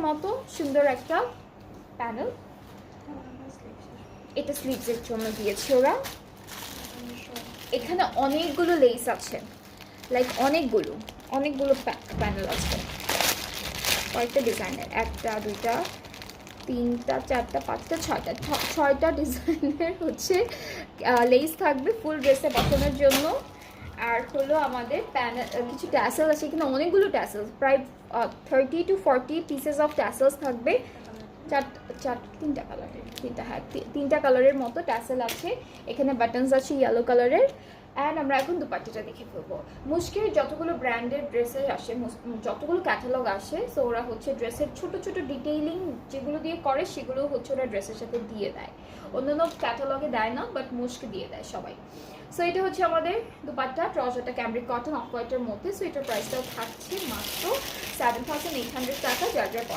মতো সুন্দর একটা প্যানেল। এটা স্লিভসের জন্য দিয়েছে ওরা। এখানে অনেকগুলো লেস আছে, লাইক অনেকগুলো প্যানেল আছে, কয়েকটা ডিজাইনের, 1টা 2টা 3টা 4টা 5টা 6টা ডিজাইনের হচ্ছে লেস থাকবে ফুল ড্রেসে বসানোর জন্য। আর হলো আমাদের প্যানেল, কিছু ট্যাসেল আছে এখানে, অনেকগুলো ট্যাসেল, প্রায় 30 to 40 পিসেস অফ ট্যাসেলস থাকবে। 3টা কালারের, 3টা কালারের মতো ট্যাসেল আছে এখানে। বাটনস আছে ইয়েলো কালারের। অ্যান্ড আমরা এখন দুপাট্টাটা দেখে ফেলবো। মুশকিল যতগুলো ব্র্যান্ডের ড্রেসেস আসে, যতগুলো ক্যাটালগ আসে, সো ওরা হচ্ছে ড্রেসের ছোট ছোট ডিটেইলিং যেগুলো দিয়ে করে সেগুলো হচ্ছে ওরা ড্রেসের সাথে দিয়ে দেয়। অন্যান্য ক্যাটালগে দেয় না, বাট মুশকে দিয়ে দেয় সবাই। সো এটা হচ্ছে আমাদের দুপাট্টা, ট্রাউজারটা ক্যামব্রিক কটন অফ হোয়াইটের মধ্যে। সো এটার প্রাইসটাও থাকছে মাত্র 7,800 টাকা, যার যার